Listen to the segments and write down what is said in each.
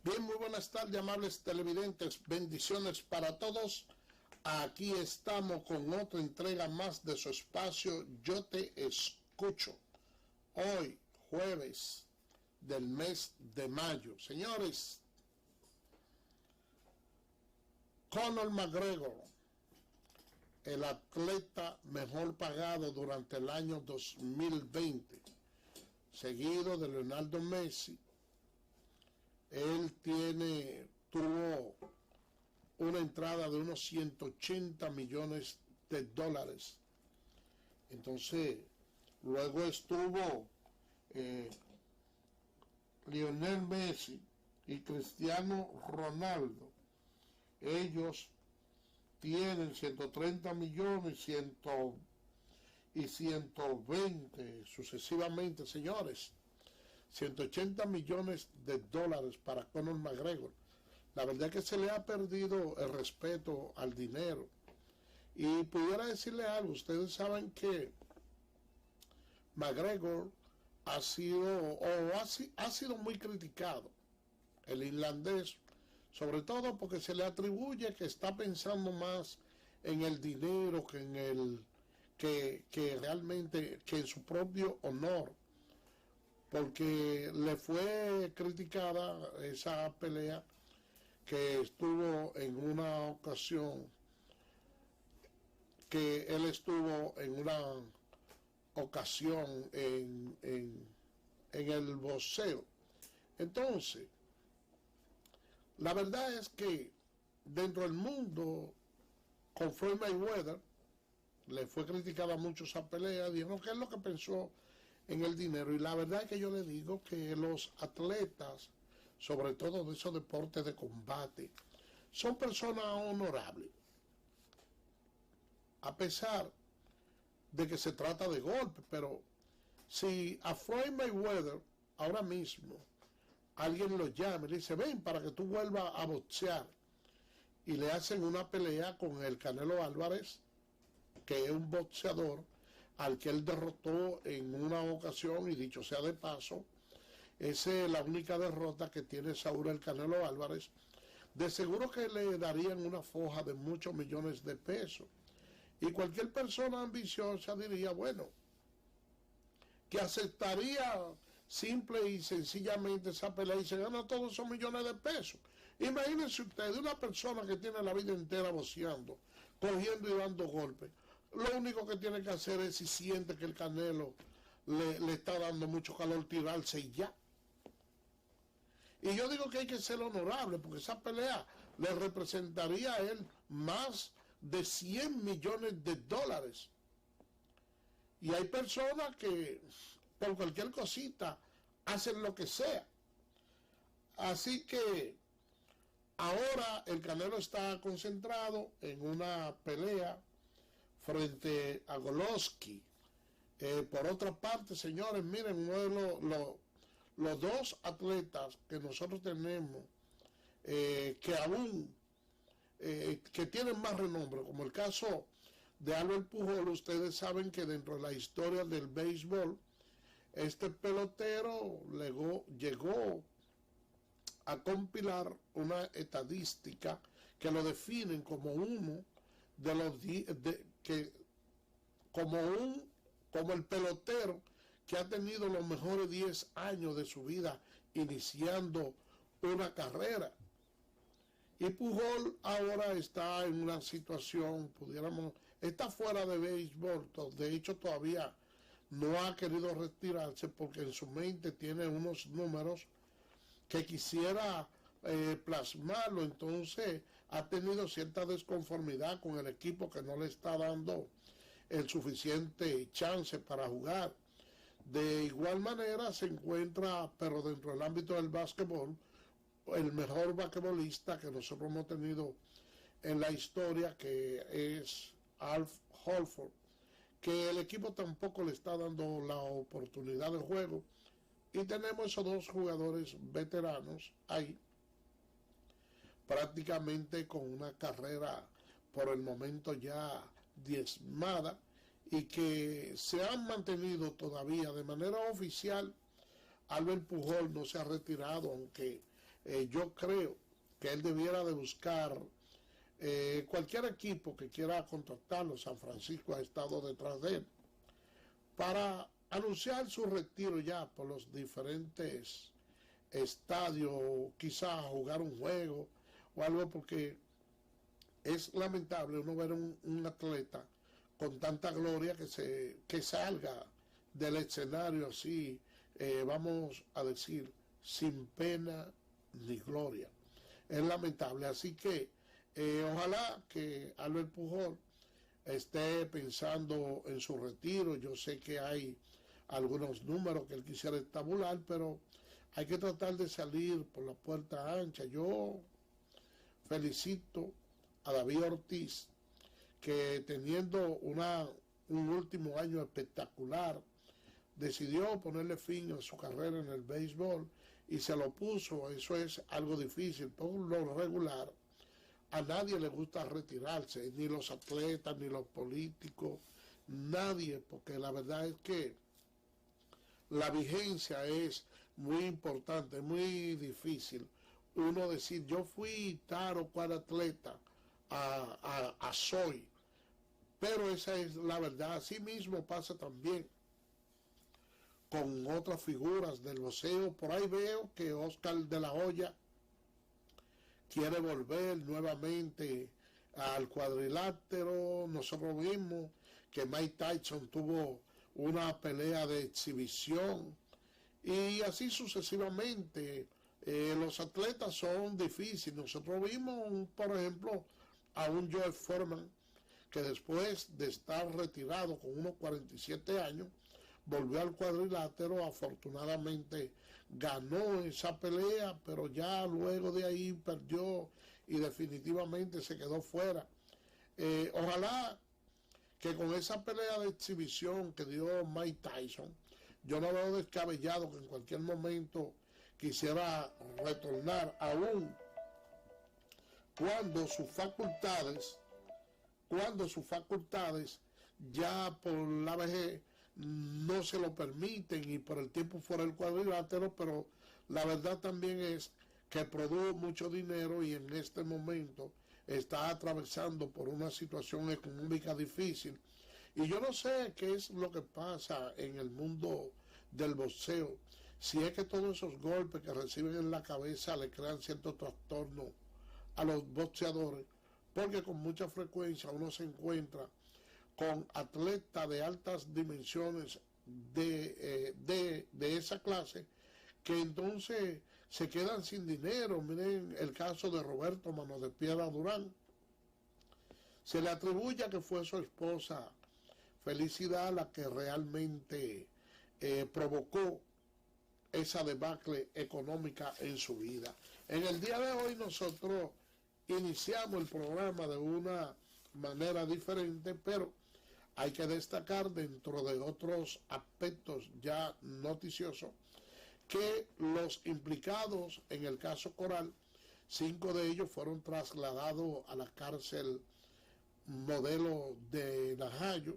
Bien, muy buenas tardes, amables televidentes. Bendiciones para todos. Aquí estamos con otra entrega más de su espacio Yo Te Escucho. Hoy, jueves del mes de mayo. Señores, Conor McGregor, el atleta mejor pagado durante el año 2020, seguido de Leonardo Messi. Él tuvo una entrada de unos 180 millones de dólares. Entonces, luego estuvo Lionel Messi y Cristiano Ronaldo. Ellos tienen 130 millones y 120 sucesivamente, señores. 180 millones de dólares para Conor McGregor. La verdad es que se le ha perdido el respeto al dinero. Y pudiera decirle algo, ustedes saben que McGregor ha sido muy criticado, el irlandés, sobre todo porque se le atribuye que está pensando más en el dinero que en realmente que en su propio honor, porque le fue criticada esa pelea que estuvo en una ocasión, que él estuvo en una ocasión en el boxeo. Entonces, la verdad es que dentro del mundo, con Floyd Mayweather, le fue criticada mucho esa pelea, dijeron que es lo que pensó en el dinero, y la verdad es que yo le digo que los atletas, sobre todo de esos deportes de combate, son personas honorables, a pesar de que se trata de golpes. Pero si a Floyd Mayweather ahora mismo alguien lo llama y le dice: ven para que tú vuelvas a boxear, y le hacen una pelea con el Canelo Álvarez, que es un boxeador al que él derrotó en una ocasión, y dicho sea de paso, esa es la única derrota que tiene Saúl el Canelo Álvarez, de seguro que le darían una foja de muchos millones de pesos. Y cualquier persona ambiciosa diría, bueno, que aceptaría simple y sencillamente esa pelea y se gana todos esos millones de pesos. Imagínense ustedes, una persona que tiene la vida entera boxeando, cogiendo y dando golpes, lo único que tiene que hacer es, si siente que el Canelo le está dando mucho calor, tirarse y ya. Y yo digo que hay que ser honorable, porque esa pelea le representaría a él más de 100 millones de dólares. Y hay personas que por cualquier cosita hacen lo que sea. Así que ahora el Canelo está concentrado en una pelea frente a Golovkin. Por otra parte, señores, miren, uno de los dos atletas que nosotros tenemos que aún que tienen más renombre, como el caso de Albert Pujol. Ustedes saben que dentro de la historia del béisbol, este pelotero llegó a compilar una estadística que lo definen como uno de los como el pelotero que ha tenido los mejores 10 años de su vida iniciando una carrera. Y Pujol ahora está en una situación, está fuera de béisbol, de hecho todavía no ha querido retirarse porque en su mente tiene unos números que quisiera plasmarlo. Entonces ha tenido cierta desconformidad con el equipo, que no le está dando el suficiente chance para jugar. De igual manera se encuentra, pero dentro del ámbito del básquetbol, el mejor basquetbolista que nosotros hemos tenido en la historia, que es Al Horford, que el equipo tampoco le está dando la oportunidad de juego. Y tenemos esos dos jugadores veteranos ahí, prácticamente con una carrera por el momento ya diezmada, y que se han mantenido todavía de manera oficial. Albert Pujol no se ha retirado, aunque yo creo que él debiera de buscar cualquier equipo que quiera contratarlo. San Francisco ha estado detrás de él para anunciar su retiro ya por los diferentes estadios, quizás jugar un juego o algo, porque es lamentable uno ver un atleta con tanta gloria que salga del escenario así, vamos a decir, sin pena ni gloria. Es lamentable, así que ojalá que Albert Pujol esté pensando en su retiro. Yo sé que hay algunos números que él quisiera estabular, pero hay que tratar de salir por la puerta ancha. Yo felicito a David Ortiz, que teniendo un último año espectacular, decidió ponerle fin a su carrera en el béisbol y se lo puso. Eso es algo difícil. Por lo regular, a nadie le gusta retirarse, ni los atletas, ni los políticos, nadie, porque la verdad es que la vigencia es muy importante, muy difícil. Uno decir, yo fui tal o cual atleta a soy, pero esa es la verdad. Así mismo pasa también con otras figuras del boxeo. Por ahí veo que Oscar de la Hoya quiere volver nuevamente al cuadrilátero. Nosotros vimos que Mike Tyson tuvo una pelea de exhibición y así sucesivamente. Los atletas son difíciles. Nosotros vimos, por ejemplo, a un Joe Foreman que después de estar retirado con unos 47 años, volvió al cuadrilátero. Afortunadamente ganó esa pelea, pero ya luego de ahí perdió y definitivamente se quedó fuera. Ojalá que con esa pelea de exhibición que dio Mike Tyson, yo no veo descabellado que en cualquier momento quisiera retornar, aún cuando sus facultades ya por la vejez no se lo permiten y por el tiempo fuera del cuadrilátero. Pero la verdad también es que produjo mucho dinero y en este momento está atravesando por una situación económica difícil. Y yo no sé qué es lo que pasa en el mundo del boxeo, si es que todos esos golpes que reciben en la cabeza le crean cierto trastorno a los boxeadores, porque con mucha frecuencia uno se encuentra con atletas de altas dimensiones de esa clase, que entonces se quedan sin dinero. Miren el caso de Roberto Mano de Piedra Durán. Se le atribuye que fue su esposa Felicidad la que realmente provocó esa debacle económica en su vida. En el día de hoy nosotros iniciamos el programa de una manera diferente, pero hay que destacar, dentro de otros aspectos ya noticiosos, que los implicados en el caso Coral, 5 de ellos fueron trasladados a la cárcel modelo de Najayo.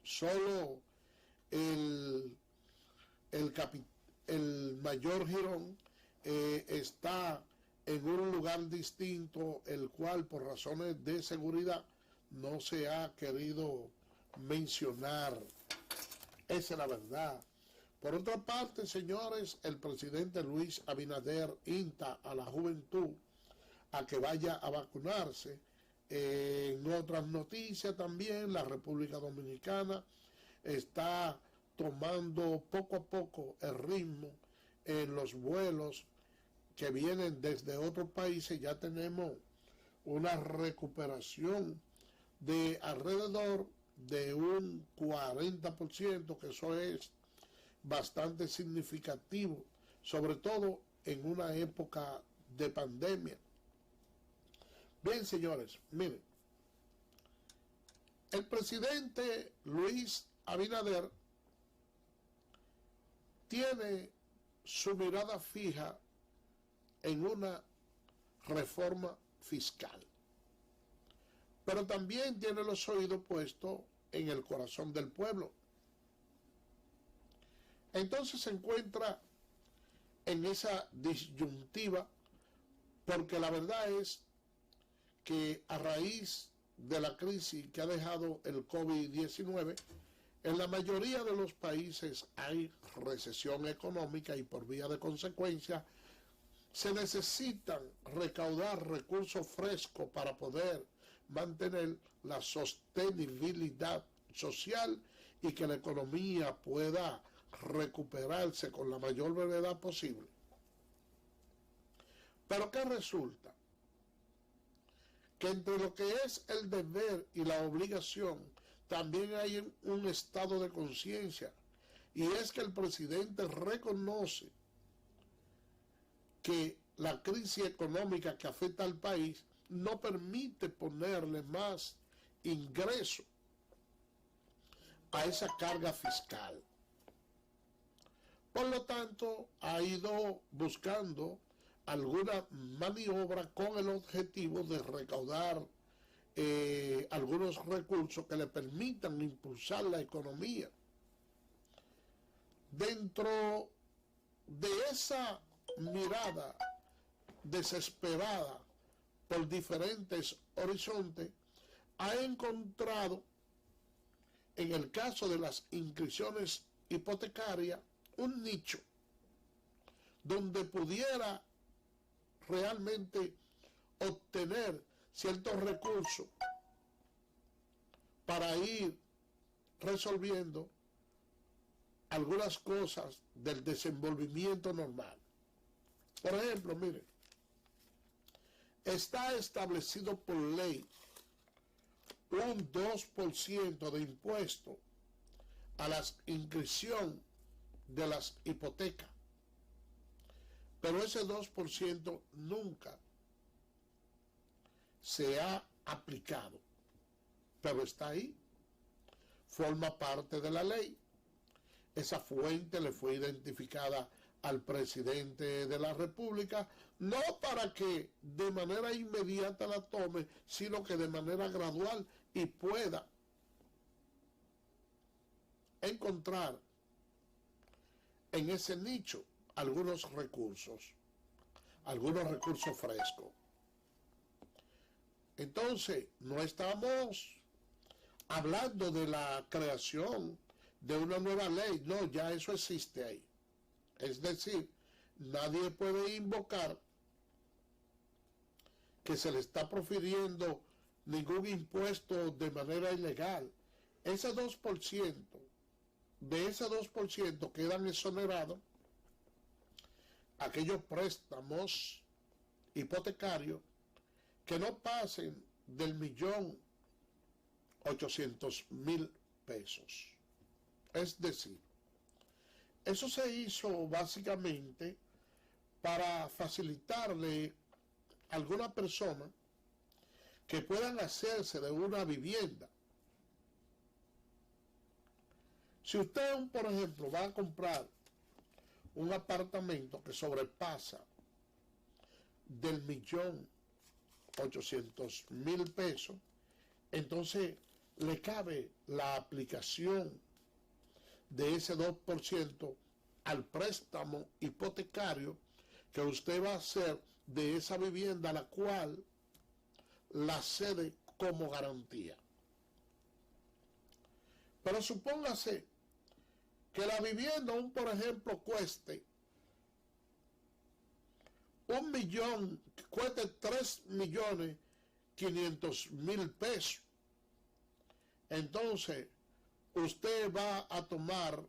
Solo el mayor Girón está en un lugar distinto, el cual por razones de seguridad no se ha querido mencionar. Esa es la verdad. Por otra parte, señores, el presidente Luis Abinader insta a la juventud a que vaya a vacunarse. En otras noticias también, la República Dominicana está tomando poco a poco el ritmo en los vuelos que vienen desde otros países. Ya tenemos una recuperación de alrededor de un 40%, que eso es bastante significativo, sobre todo en una época de pandemia. Bien, señores, miren, el presidente Luis Abinader tiene su mirada fija en una reforma fiscal, pero también tiene los oídos puestos en el corazón del pueblo. Entonces se encuentra en esa disyuntiva, porque la verdad es que a raíz de la crisis que ha dejado el COVID-19, en la mayoría de los países hay recesión económica y por vía de consecuencia se necesitan recaudar recursos frescos para poder mantener la sostenibilidad social y que la economía pueda recuperarse con la mayor brevedad posible. Pero ¿qué resulta? Que entre lo que es el deber y la obligación también hay un estado de conciencia, y es que el presidente reconoce que la crisis económica que afecta al país no permite ponerle más ingreso a esa carga fiscal. Por lo tanto, ha ido buscando alguna maniobra con el objetivo de recaudar algunos recursos que le permitan impulsar la economía. Dentro de esa mirada desesperada por diferentes horizontes, ha encontrado, en el caso de las inscripciones hipotecarias, un nicho donde pudiera realmente obtener ciertos recursos para ir resolviendo algunas cosas del desenvolvimiento normal. Por ejemplo, mire, está establecido por ley un 2% de impuesto a la inscripción de las hipotecas, pero ese 2% nunca se ha aplicado, pero está ahí, forma parte de la ley. Esa fuente le fue identificada al presidente de la República, no para que de manera inmediata la tome, sino que de manera gradual y pueda encontrar en ese nicho algunos recursos frescos. Entonces, no estamos hablando de la creación de una nueva ley, no, ya eso existe ahí. Es decir, nadie puede invocar que se le está profiriendo ningún impuesto de manera ilegal. Ese 2%, de ese 2% quedan exonerados aquellos préstamos hipotecarios que no pasen del 1.800.000 pesos. Es decir, eso se hizo básicamente para facilitarle a alguna persona que puedan hacerse de una vivienda. Si usted, por ejemplo, va a comprar un apartamento que sobrepasa del 1.800.000 pesos, entonces le cabe la aplicación de ese 2% al préstamo hipotecario que usted va a hacer de esa vivienda, la cual la cede como garantía. Pero supóngase que la vivienda, por ejemplo, cueste cueste 3.500.000 pesos. Entonces, usted va a tomar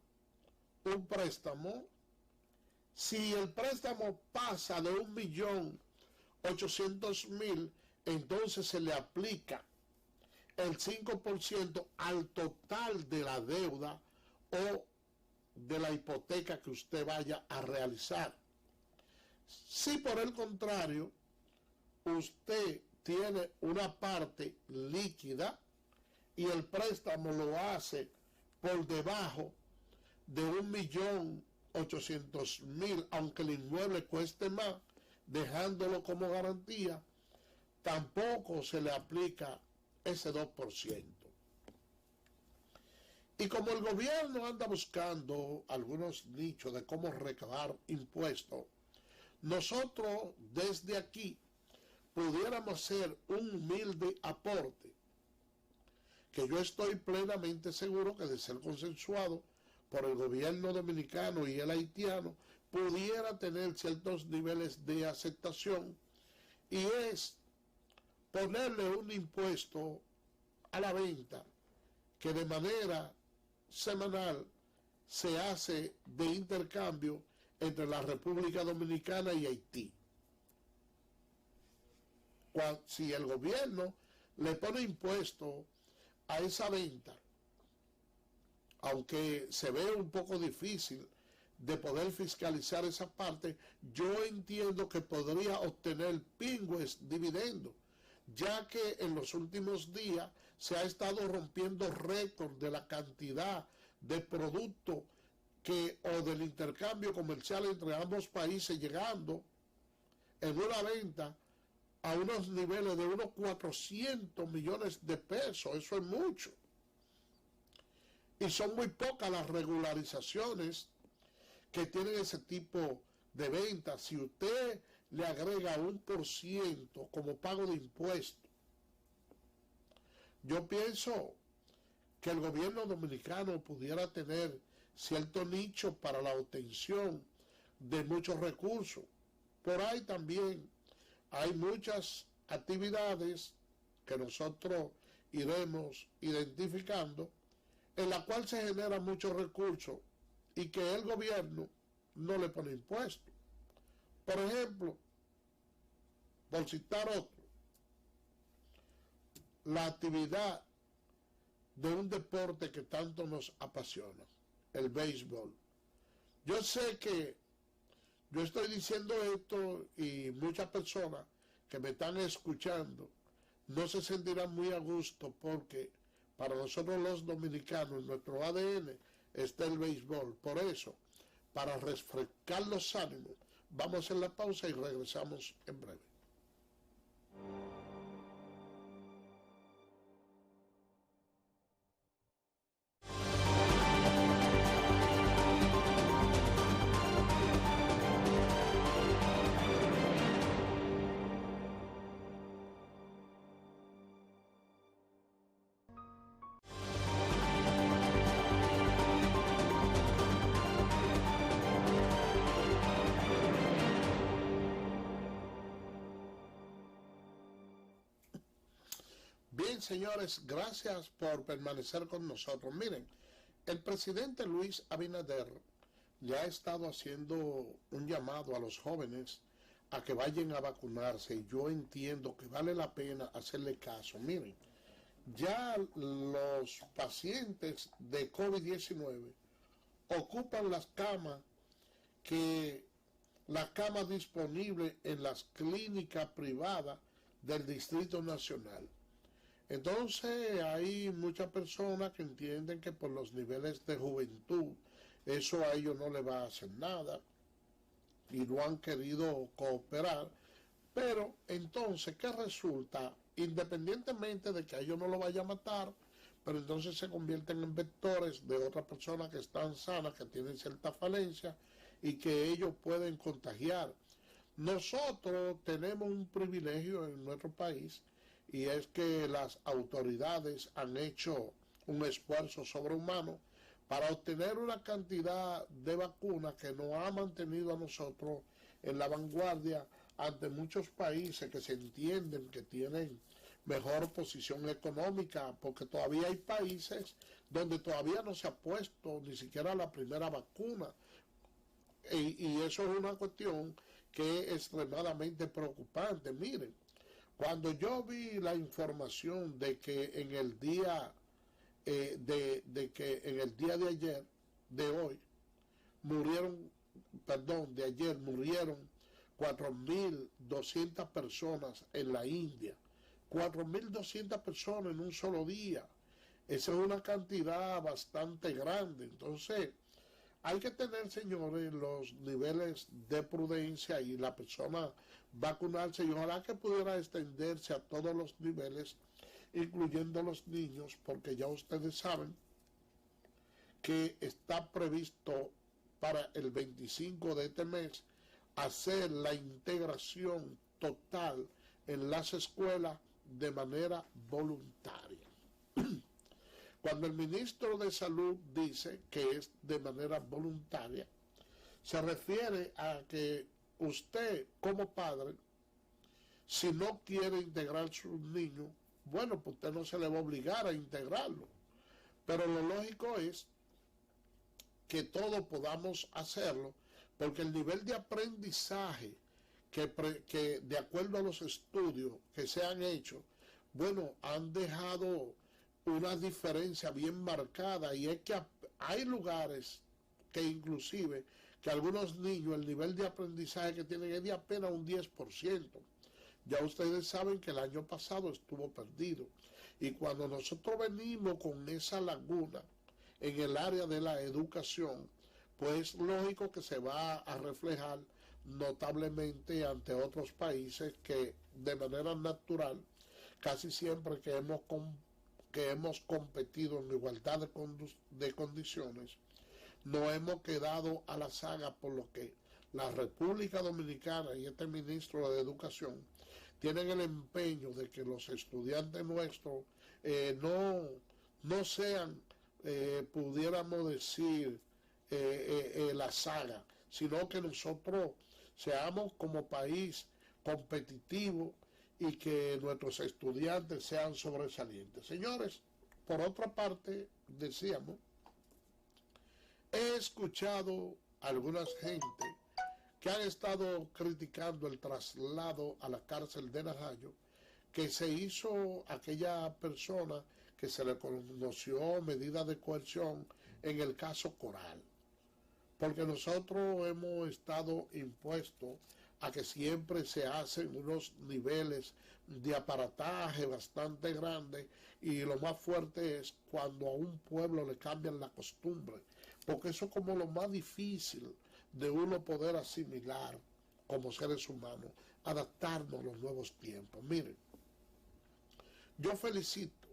un préstamo. Si el préstamo pasa de 1.800.000, entonces se le aplica el 5% al total de la deuda o de la hipoteca que usted vaya a realizar. Si por el contrario, usted tiene una parte líquida y el préstamo lo hace por debajo de 1.800.000, aunque el inmueble cueste más, dejándolo como garantía, tampoco se le aplica ese 2%. Y como el gobierno anda buscando algunos nichos de cómo recabar impuestos, nosotros desde aquí pudiéramos hacer un humilde aporte, que yo estoy plenamente seguro que de ser consensuado por el gobierno dominicano y el haitiano, pudiera tener ciertos niveles de aceptación, y es ponerle un impuesto a la venta que de manera semanal se hace de intercambio entre la República Dominicana y Haití. Si el gobierno le pone impuesto a esa venta, aunque se ve un poco difícil de poder fiscalizar esa parte, yo entiendo que podría obtener pingües dividendos, ya que en los últimos días se ha estado rompiendo récord de la cantidad de productos o del intercambio comercial entre ambos países, llegando en una venta a unos niveles de unos 400 millones de pesos. Eso es mucho. Y son muy pocas las regularizaciones que tienen ese tipo de ventas. Si usted le agrega 1% como pago de impuestos, yo pienso que el gobierno dominicano pudiera tener cierto nicho para la obtención de muchos recursos. Por ahí también hay muchas actividades que nosotros iremos identificando, en la cual se generan muchos recursos y que el gobierno no le pone impuestos. Por ejemplo, por citar otro, la actividad de un deporte que tanto nos apasiona, el béisbol. Yo sé que yo estoy diciendo esto y muchas personas que me están escuchando no se sentirán muy a gusto, porque para nosotros los dominicanos, en nuestro ADN, está el béisbol. Por eso, para refrescar los ánimos, vamos a hacer la pausa y regresamos en breve. Bien, señores, gracias por permanecer con nosotros. Miren, el presidente Luis Abinader le ha estado haciendo un llamado a los jóvenes a que vayan a vacunarse, y yo entiendo que vale la pena hacerle caso. Miren, ya los pacientes de COVID-19 ocupan las camas disponibles en las clínicas privadas del Distrito Nacional. Entonces hay muchas personas que entienden que por los niveles de juventud eso a ellos no les va a hacer nada y no han querido cooperar. Pero entonces, ¿qué resulta? Independientemente de que a ellos no lo vaya a matar, pero entonces se convierten en vectores de otras personas que están sanas, que tienen cierta falencia y que ellos pueden contagiar. Nosotros tenemos un privilegio en nuestro país, y es que las autoridades han hecho un esfuerzo sobrehumano para obtener una cantidad de vacunas que nos ha mantenido a nosotros en la vanguardia ante muchos países que se entienden que tienen mejor posición económica, porque todavía hay países donde todavía no se ha puesto ni siquiera la primera vacuna, y eso es una cuestión que es extremadamente preocupante. Miren, cuando yo vi la información de que en el día de ayer, de hoy, de ayer murieron 4.200 personas en la India. 4.200 personas en un solo día. Esa es una cantidad bastante grande. Entonces, hay que tener, señores, los niveles de prudencia, y la persona vacunarse, y ojalá que pudiera extenderse a todos los niveles, incluyendo los niños, porque ya ustedes saben que está previsto para el 25 de este mes hacer la integración total en las escuelas de manera voluntaria. Cuando el ministro de Salud dice que es de manera voluntaria, se refiere a que usted como padre, si no quiere integrar a sus niños, bueno, pues usted no se le va a obligar a integrarlo. Pero lo lógico es que todos podamos hacerlo, porque el nivel de aprendizaje que de acuerdo a los estudios que se han hecho, bueno, han dejado una diferencia bien marcada, y es que hay lugares que inclusive que algunos niños el nivel de aprendizaje que tienen es de apenas un 10%. Ya ustedes saben que el año pasado estuvo perdido, y cuando nosotros venimos con esa laguna en el área de la educación, pues lógico que se va a reflejar notablemente ante otros países que de manera natural, casi siempre que hemos competido en igualdad de condiciones, no hemos quedado a la saga, por lo que la República Dominicana y este ministro de Educación tienen el empeño de que los estudiantes nuestros no sean, pudiéramos decir, la saga, sino que nosotros seamos como país competitivo y que nuestros estudiantes sean sobresalientes. Señores, por otra parte, decíamos, he escuchado a algunas gente que han estado criticando el traslado a la cárcel de Najayo que se hizo aquella persona que se le conoció medida de coerción en el caso Coral. Porque nosotros hemos estado impuestos a que siempre se hacen unos niveles de aparataje bastante grandes, y lo más fuerte es cuando a un pueblo le cambian la costumbre, porque eso es como lo más difícil de uno poder asimilar como seres humanos, adaptarnos a los nuevos tiempos. Miren, yo felicito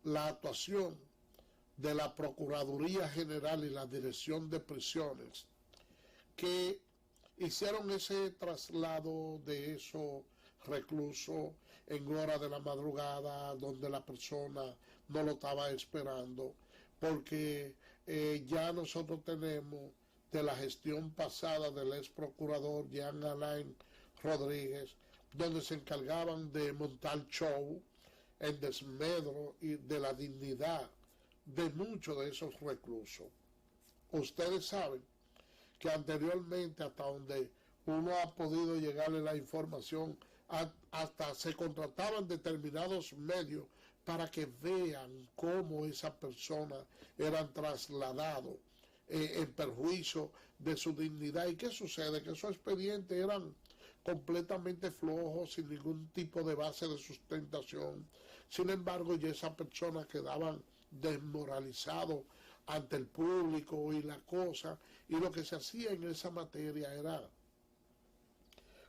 la actuación de la Procuraduría General y la Dirección de Prisiones, que hicieron ese traslado de esos reclusos en hora de la madrugada, donde la persona no lo estaba esperando, porque ya nosotros tenemos de la gestión pasada del ex procurador Jean Alain Rodríguez, donde se encargaban de montar show en desmedro y de la dignidad de muchos de esos reclusos. Ustedes saben que anteriormente, hasta donde uno ha podido llegarle la información, hasta se contrataban determinados medios para que vean cómo esas personas eran trasladados en perjuicio de su dignidad. ¿Y qué sucede? Que esos expedientes eran completamente flojos, sin ningún tipo de base de sustentación. Sin embargo, ya esas personas quedaban desmoralizados ante el público y la cosa, y lo que se hacía en esa materia era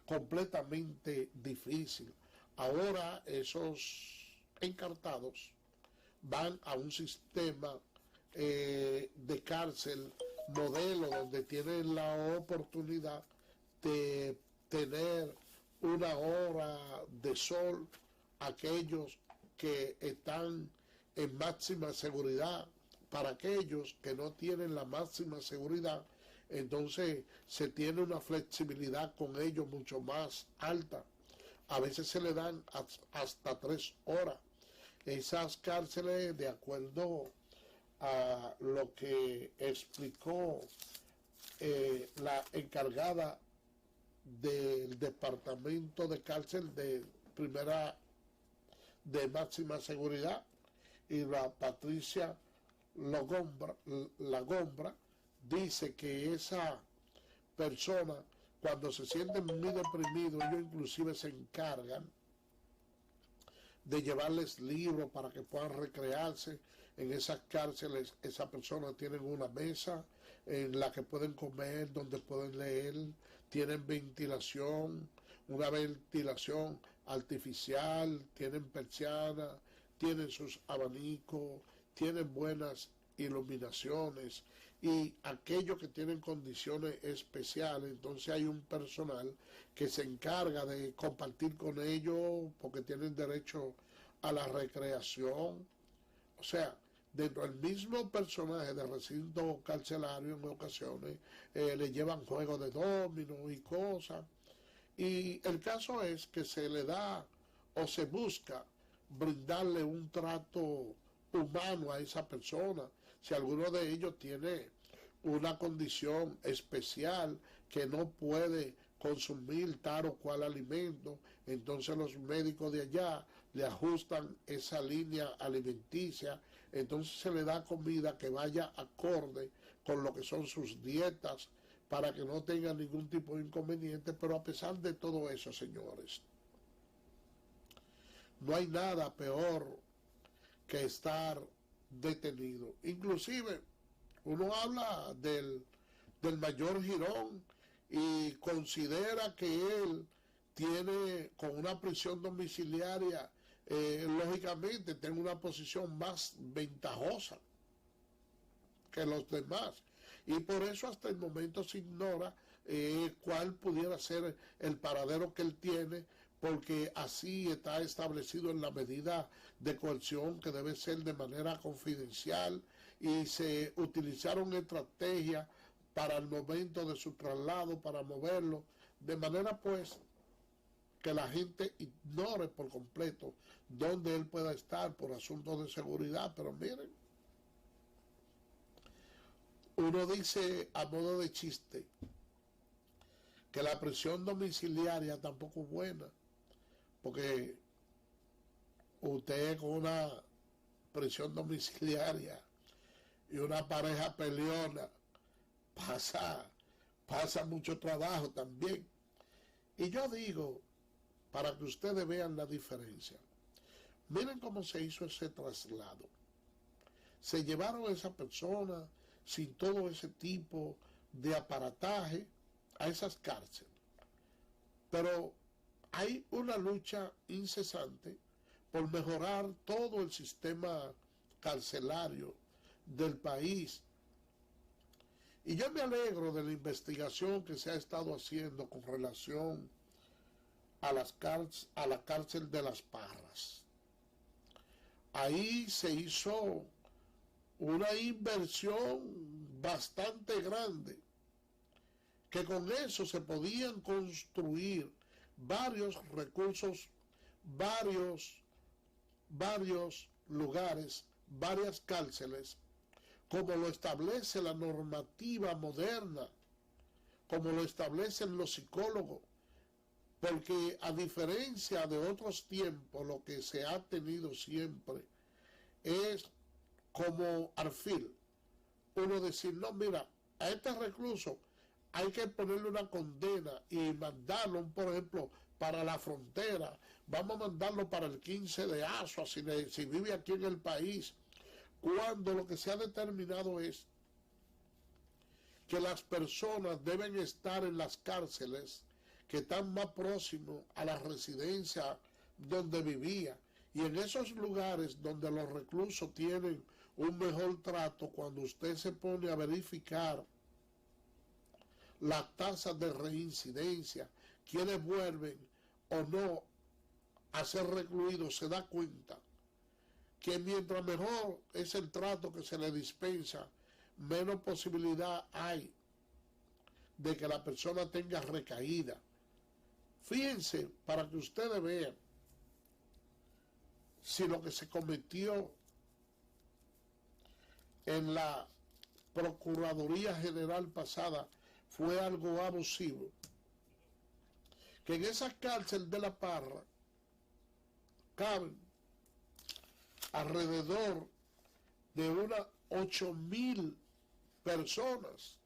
completamente difícil. Ahora esos encartados van a un sistema de cárcel modelo, donde tienen la oportunidad de tener una hora de sol aquellos que están en máxima seguridad. Para aquellos que no tienen la máxima seguridad, entonces se tiene una flexibilidad con ellos mucho más alta. A veces se le dan hasta 3 horas. Esas cárceles, de acuerdo a lo que explicó la encargada del departamento de cárcel de máxima seguridad, y la Patricia Lagombra, dice que esa persona, cuando se sienten muy deprimidos, ellos inclusive se encargan de llevarles libros para que puedan recrearse. En esas cárceles, esas personas tienen una mesa en la que pueden comer, donde pueden leer, tienen ventilación, una ventilación artificial, tienen persianas, tienen sus abanicos, tienen buenas iluminaciones y aquellos que tienen condiciones especiales, entonces hay un personal que se encarga de compartir con ellos porque tienen derecho a la recreación. O sea, dentro del mismo personaje de recinto carcelario en ocasiones le llevan juegos de domino y cosas. Y el caso es que se le da o se busca brindarle un trato humano a esa persona. Si alguno de ellos tiene una condición especial que no puede consumir tal o cual alimento, entonces los médicos de allá le ajustan esa línea alimenticia, entonces se le da comida que vaya acorde con lo que son sus dietas para que no tenga ningún tipo de inconveniente. Pero a pesar de todo eso, señores, no hay nada peor que estar detenido. Inclusive uno habla del mayor Girón y considera que él tiene con una prisión domiciliaria, lógicamente tiene una posición más ventajosa que los demás. Y por eso hasta el momento se ignora cuál pudiera ser el paradero que él tiene, porque así está establecido en la medida de coerción que debe ser de manera confidencial, y se utilizaron estrategias para el momento de su traslado, para moverlo, de manera pues que la gente ignore por completo dónde él pueda estar por asuntos de seguridad. Pero miren, uno dice a modo de chiste que la prisión domiciliaria tampoco es buena, porque usted con una prisión domiciliaria y una pareja peleona pasa mucho trabajo también. Y yo digo, para que ustedes vean la diferencia, miren cómo se hizo ese traslado. Se llevaron a esa persona sin todo ese tipo de aparataje a esas cárceles. Pero hay una lucha incesante por mejorar todo el sistema carcelario del país. Y yo me alegro de la investigación que se ha estado haciendo con relación a la cárcel de Las Parras. Ahí se hizo una inversión bastante grande, que con eso se podían construir varios recursos, varios lugares, varias cárceles, como lo establece la normativa moderna, como lo establecen los psicólogos, porque a diferencia de otros tiempos, lo que se ha tenido siempre es como alfil, uno decir, no, mira, a este recluso hay que ponerle una condena y mandarlo, por ejemplo, para la frontera, vamos a mandarlo para el 15 de Asua, si vive aquí en el país, cuando lo que se ha determinado es que las personas deben estar en las cárceles que están más próximos a la residencia donde vivía, y en esos lugares donde los reclusos tienen un mejor trato. Cuando usted se pone a verificar las tasas de reincidencia, quienes vuelven o no a ser recluidos, se da cuenta que mientras mejor es el trato que se le dispensa, menos posibilidad hay de que la persona tenga recaída. Fíjense, para que ustedes vean si lo que se cometió en la Procuraduría General pasada fue algo abusivo, que en esa cárcel de La Parra caben alrededor de unas 8,000 personas.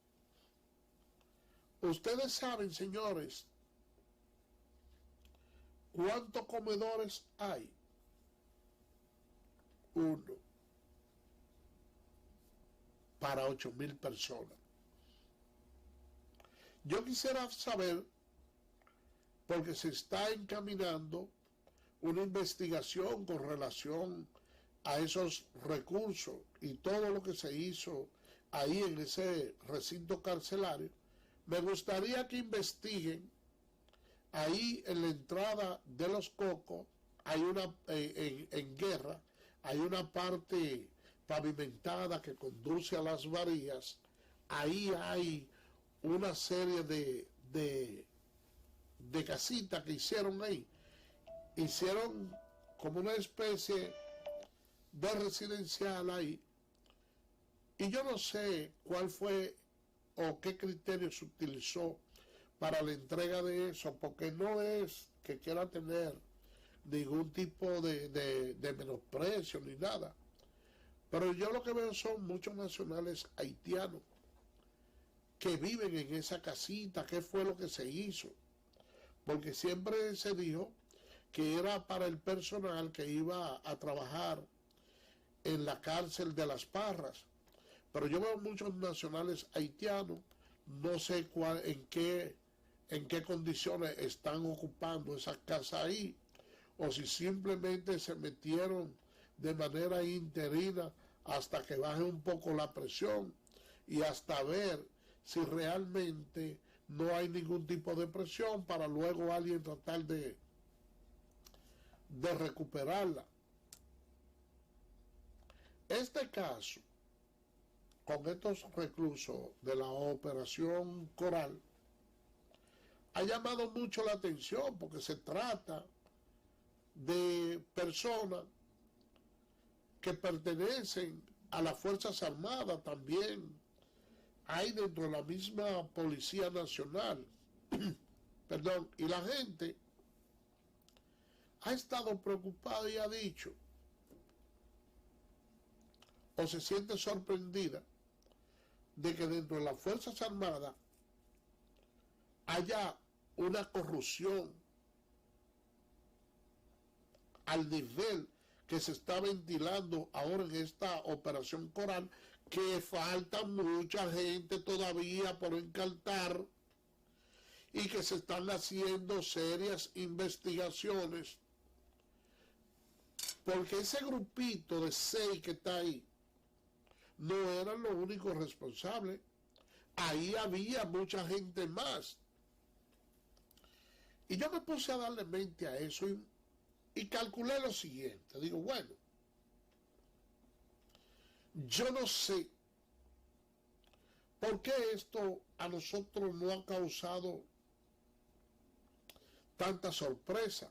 Ustedes saben, señores, ¿cuántos comedores hay? Uno para 8,000 personas. Yo quisiera saber, porque se está encaminando una investigación con relación a esos recursos y todo lo que se hizo ahí en ese recinto carcelario, me gustaría que investiguen ahí en la entrada de Los Cocos, hay una, en Guerra, hay una parte pavimentada que conduce a Las Varillas, ahí hay una serie de casitas que hicieron ahí, hicieron como una especie de residencial ahí, y yo no sé cuál fue o qué criterio se utilizó para la entrega de eso, porque no es que quiera tener ningún tipo de menosprecio ni nada, pero yo lo que veo son muchos nacionales haitianos que viven en esa casita. ¿Qué fue lo que se hizo? Porque siempre se dijo que era para el personal que iba a trabajar en la cárcel de Las Parras, pero yo veo muchos nacionales haitianos, no sé en qué condiciones están ocupando esas casas ahí, o si simplemente se metieron de manera interina hasta que baje un poco la presión y hasta ver si realmente no hay ningún tipo de presión para luego alguien tratar de recuperarla. Este caso, con estos reclusos de la Operación Coral, ha llamado mucho la atención porque se trata de personas que pertenecen a las Fuerzas Armadas, también hay dentro de la misma Policía Nacional, perdón, y la gente ha estado preocupada y ha dicho, o se siente sorprendida, de que dentro de las Fuerzas Armadas haya una corrupción al nivel que se está ventilando ahora en esta Operación Coral, que falta mucha gente todavía por encartar y que se están haciendo serias investigaciones, porque ese grupito de 6 que está ahí no eran los únicos responsables, ahí había mucha gente más. Y yo me puse a darle mente a eso y calculé lo siguiente, digo, bueno, yo no sé por qué esto a nosotros no ha causado tanta sorpresa,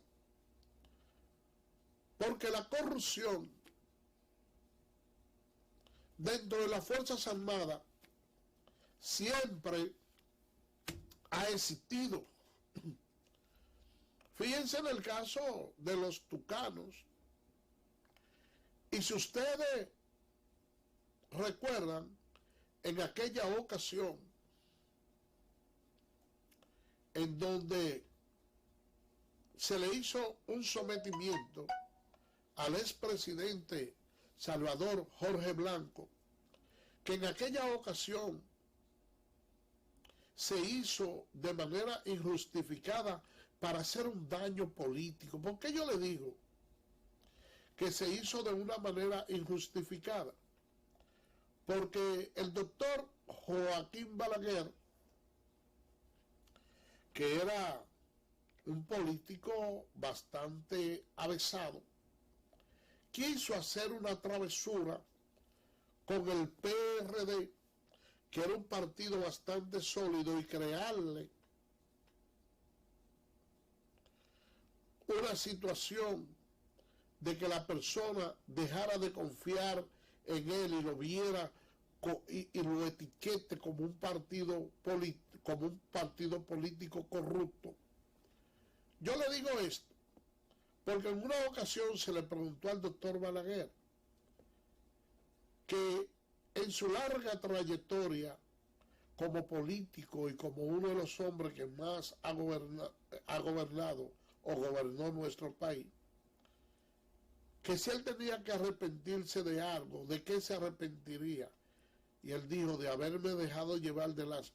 porque la corrupción dentro de las Fuerzas Armadas siempre ha existido. Fíjense en el caso de los tucanos, y si ustedes recuerdan, en aquella ocasión en donde se le hizo un sometimiento al expresidente Salvador Jorge Blanco, que en aquella ocasión se hizo de manera injustificada para hacer un daño político. ¿Por qué yo le digo que se hizo de una manera injustificada? Porque el doctor Joaquín Balaguer, que era un político bastante avesado, quiso hacer una travesura con el PRD, que era un partido bastante sólido, y crearle una situación de que la persona dejara de confiar en él y lo viera y lo etiquete como un partido político corrupto. Yo le digo esto porque en una ocasión se le preguntó al doctor Balaguer que en su larga trayectoria como político y como uno de los hombres que más ha gobernado o gobernó nuestro país, que si él tenía que arrepentirse de algo, ¿de qué se arrepentiría? Y él dijo, de haberme dejado llevar de las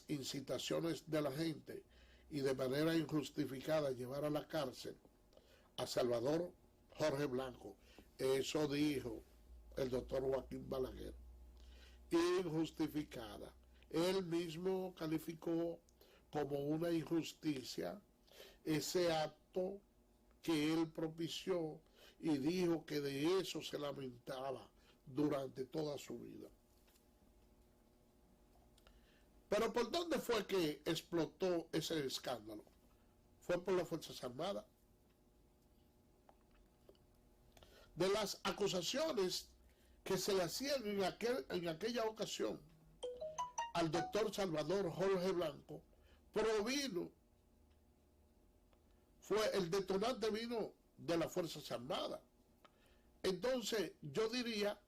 incitaciones de la gente y de manera injustificada llevar a la cárcel a Salvador Jorge Blanco. Eso dijo el doctor Joaquín Balaguer. Injustificada. Él mismo calificó como una injusticia ese acto que él propició y dijo que de eso se lamentaba durante toda su vida. Pero ¿por dónde fue que explotó ese escándalo? Fue por las Fuerzas Armadas. De las acusaciones que se le hacían en aquella ocasión al doctor Salvador Jorge Blanco, el detonante vino de las Fuerzas Armadas. Entonces, yo diría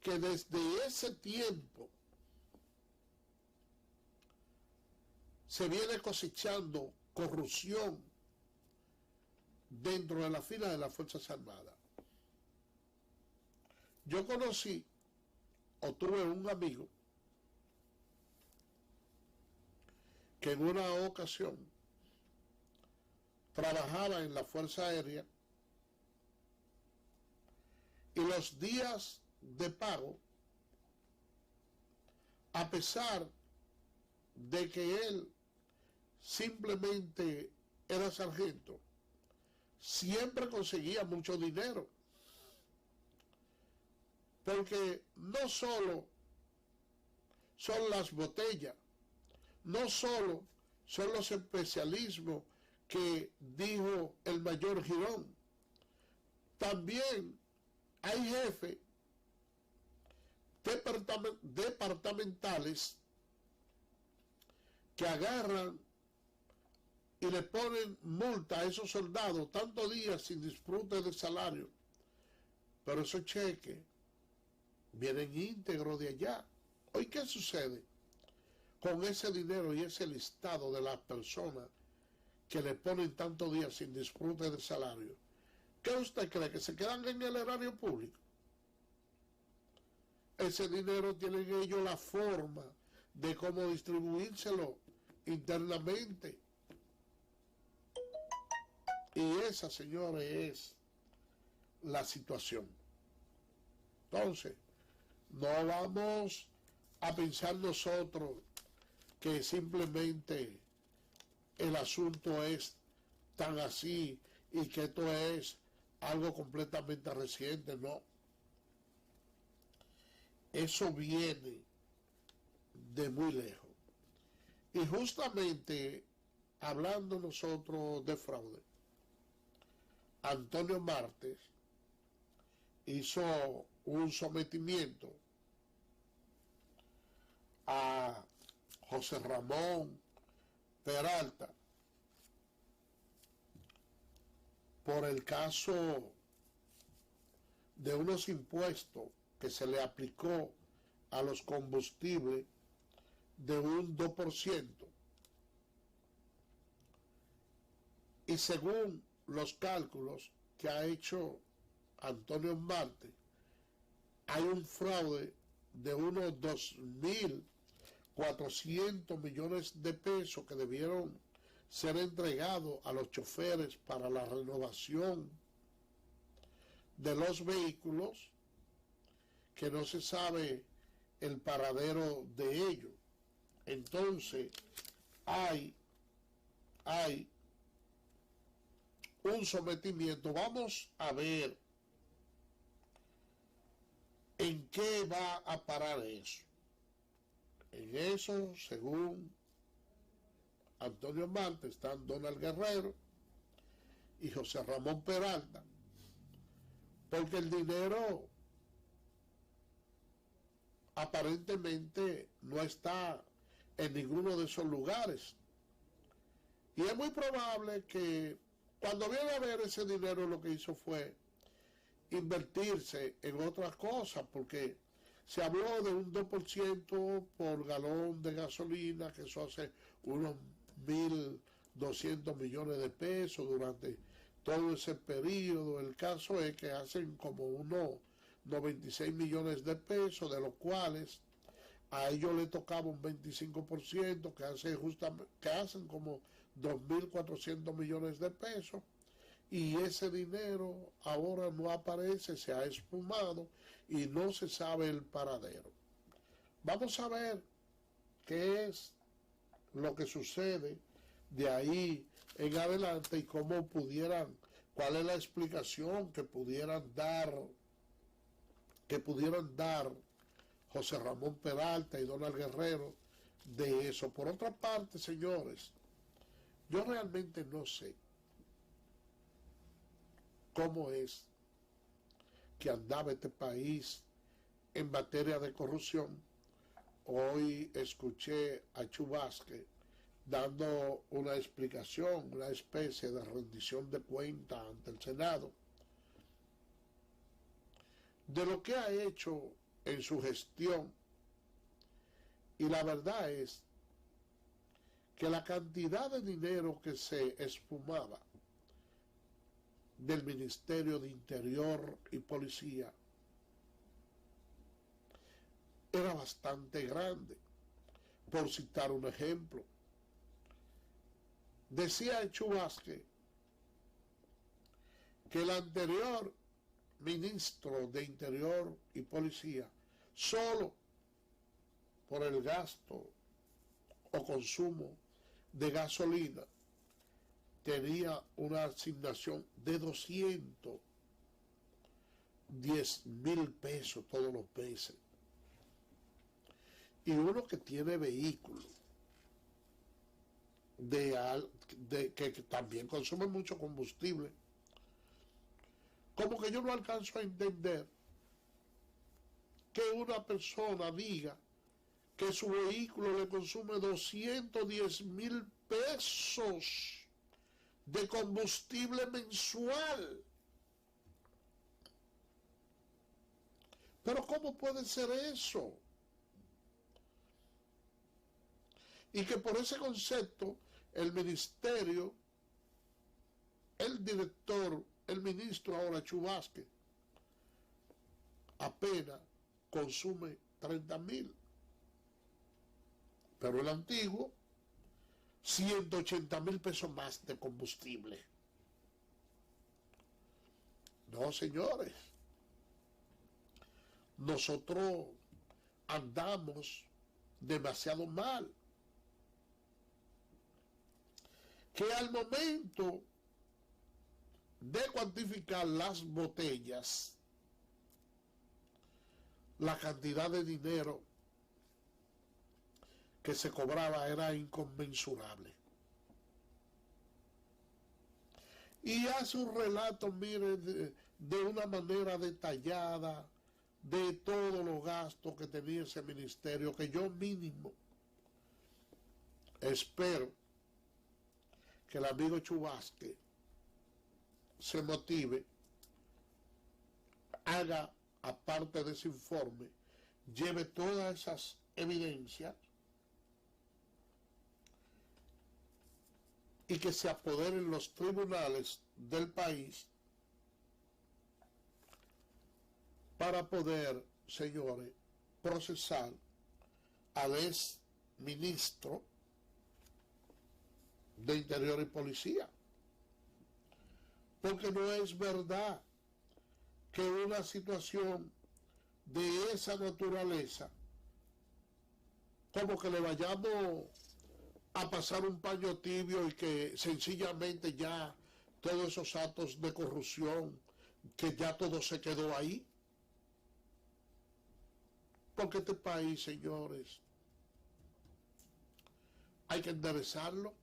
que desde ese tiempo se viene cosechando corrupción dentro de la fila de las Fuerzas Armadas. Yo conocí o tuve un amigo que en una ocasión trabajaba en la Fuerza Aérea y los días de pago, a pesar de que él simplemente era sargento, siempre conseguía mucho dinero, porque no solo son las botellas, no solo son los especialismos que dijo el mayor Girón, también hay jefes departamentales que agarran y le ponen multa a esos soldados tantos días sin disfrute de salario, pero esos cheques vienen íntegros de allá. Hoy, ¿qué sucede con ese dinero y ese listado de las personas que le ponen tantos días sin disfrute de salario? ¿Qué usted cree? ¿Que se quedan en el erario público? Ese dinero tienen ellos la forma de cómo distribuírselo internamente. Y esa, señores, es la situación. Entonces, no vamos a pensar nosotros que simplemente el asunto es tan así y que esto es algo completamente reciente, no. Eso viene de muy lejos. Y justamente hablando nosotros de fraude, Antonio Martes hizo un sometimiento a José Ramón Peralta por el caso de unos impuestos que se le aplicó a los combustibles de un 2%. Y según los cálculos que ha hecho Antonio Marte, hay un fraude de unos 2.400 millones de pesos que debieron ser entregados a los choferes para la renovación de los vehículos, que no se sabe el paradero de ellos. Entonces, hay un sometimiento. Vamos a ver en qué va a parar eso. En eso, según Antonio Marte, están Donald Guerrero y José Ramón Peralta, porque el dinero aparentemente no está en ninguno de esos lugares. Y es muy probable que cuando viene a ver ese dinero, lo que hizo fue invertirse en otras cosas, porque se habló de un 2% por galón de gasolina, que eso hace unos 1.200 millones de pesos durante todo ese periodo. El caso es que hacen como unos 96 millones de pesos, de los cuales a ellos le tocaba un 25%, que hacen como 2.400 millones de pesos, y ese dinero ahora no aparece, se ha esfumado y no se sabe el paradero. Vamos a ver qué es lo que sucede de ahí en adelante y cómo pudieran, cuál es la explicación que pudieran dar José Ramón Peralta y Donald Guerrero de eso. Por otra parte, señores, yo realmente no sé cómo es que andaba este país en materia de corrupción. Hoy escuché a Chu Vázquez dando una explicación, una especie de rendición de cuentas ante el Senado de lo que ha hecho en su gestión. Y la verdad es que la cantidad de dinero que se esfumaba del Ministerio de Interior y Policía era bastante grande. Por citar un ejemplo, decía Chu Vázquez que el anterior ministro de Interior y Policía, solo por el gasto o consumo de gasolina, tenía una asignación de 210,000 pesos todos los meses. Y uno que tiene vehículos que también consume mucho combustible, como que yo no alcanzo a entender que una persona diga que su vehículo le consume 210,000 pesos de combustible mensual. Pero ¿cómo puede ser eso? Y que por ese concepto el ministerio, el director, el ministro ahora Chu Vázquez, apenas consume 30,000. Pero el antiguo, 180,000 pesos más de combustible. No, señores. Nosotros andamos demasiado mal. Que al momento de cuantificar las botellas, la cantidad de dinero que se cobraba era inconmensurable. Y hace un relato, mire, de una manera detallada de todos los gastos que tenía ese ministerio, que yo mínimo espero que el amigo Chu Vázquez se motive, haga, aparte de ese informe, lleve todas esas evidencias y que se apoderen los tribunales del país para poder, señores, procesar al ex ministro de Interior y Policía. Porque no es verdad que una situación de esa naturaleza, como que le vayamos a pasar un paño tibio y que sencillamente ya todos esos actos de corrupción, que ya todo se quedó ahí. Porque este país, señores, hay que enderezarlo.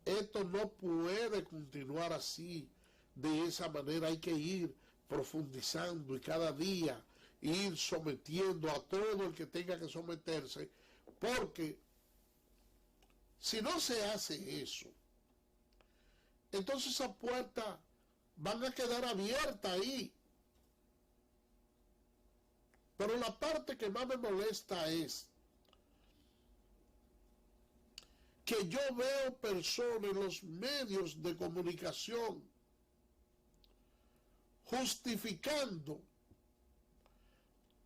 Esto no puede continuar así, de esa manera. Hay que ir profundizando y cada día ir sometiendo a todo el que tenga que someterse, porque si no se hace eso, entonces esas puertas van a quedar abiertas ahí. Pero la parte que más me molesta es que yo veo personas en los medios de comunicación justificando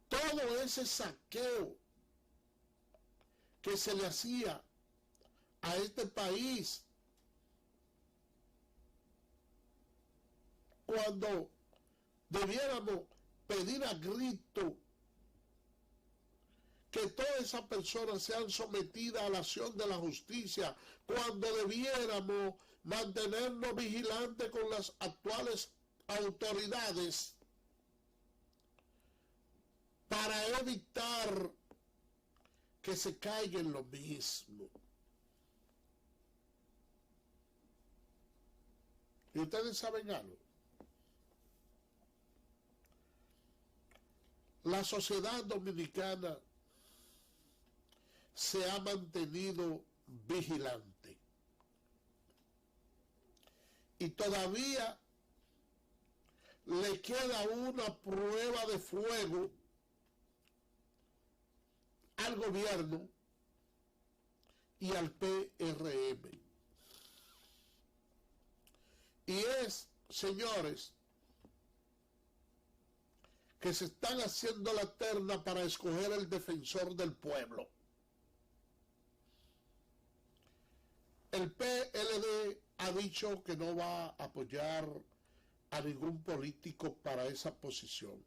todo ese saqueo que se le hacía a este país cuando debiéramos pedir a grito que todas esas personas sean sometidas a la acción de la justicia, cuando debiéramos mantenernos vigilantes con las actuales autoridades para evitar que se caiga en lo mismo. ¿Y ustedes saben algo? La sociedad dominicana se ha mantenido vigilante. Y todavía le queda una prueba de fuego al gobierno y al PRM. Y es, señores, que se están haciendo la terna para escoger el defensor del pueblo. El PLD ha dicho que no va a apoyar a ningún político para esa posición.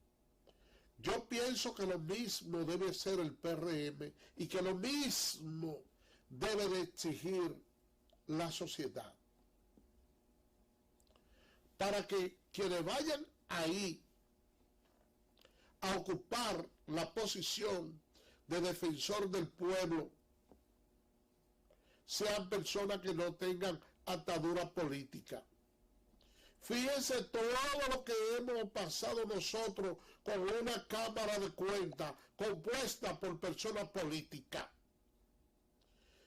Yo pienso que lo mismo debe ser el PRM y que lo mismo debe de exigir la sociedad. Para que quienes vayan ahí a ocupar la posición de defensor del pueblo sean personas que no tengan atadura política. Fíjense todo lo que hemos pasado nosotros con una Cámara de Cuentas compuesta por personas políticas.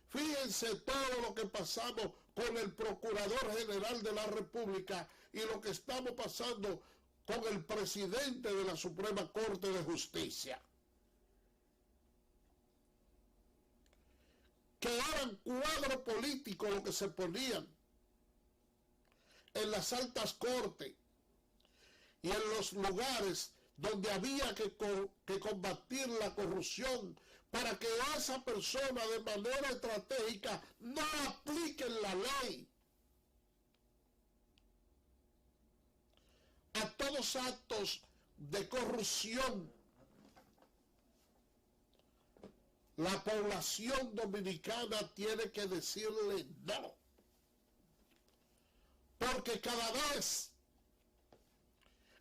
Fíjense todo lo que pasamos con el Procurador General de la República y lo que estamos pasando con el presidente de la Suprema Corte de Justicia. Que eran cuadros políticos los que se ponían en las altas cortes y en los lugares donde había que combatir la corrupción para que esa persona de manera estratégica no apliquen la ley a todos actos de corrupción. La población dominicana tiene que decirle no. Porque cada vez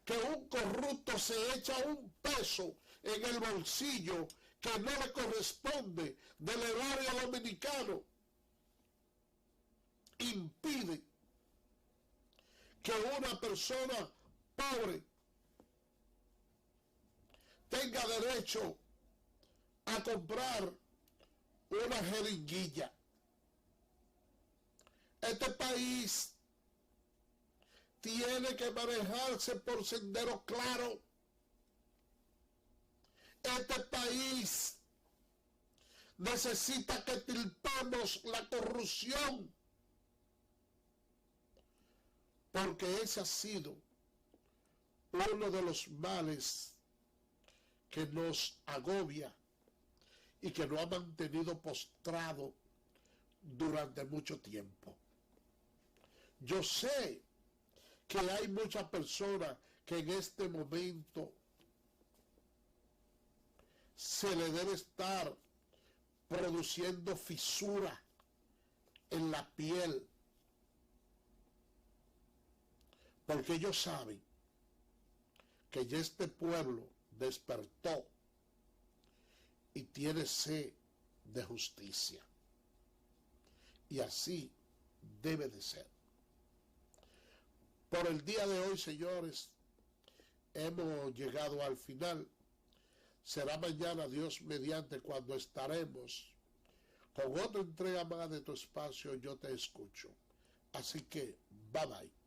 que un corrupto se echa un peso en el bolsillo que no le corresponde del erario dominicano, impide que una persona pobre tenga derecho a comprar una jeringuilla. Este país tiene que manejarse por senderos claros. Este país necesita que tilpemos la corrupción, porque ese ha sido uno de los males que nos agobia y que nos ha mantenido postrado durante mucho tiempo. Yo sé que hay muchas personas que en este momento se le debe estar produciendo fisura en la piel, porque ellos saben que ya este pueblo despertó y tiene sed de justicia. Y así debe de ser. Por el día de hoy, señores, hemos llegado al final. Será mañana, Dios mediante, cuando estaremos con otra entrega más de tu espacio, Yo Te Escucho. Así que, bye bye.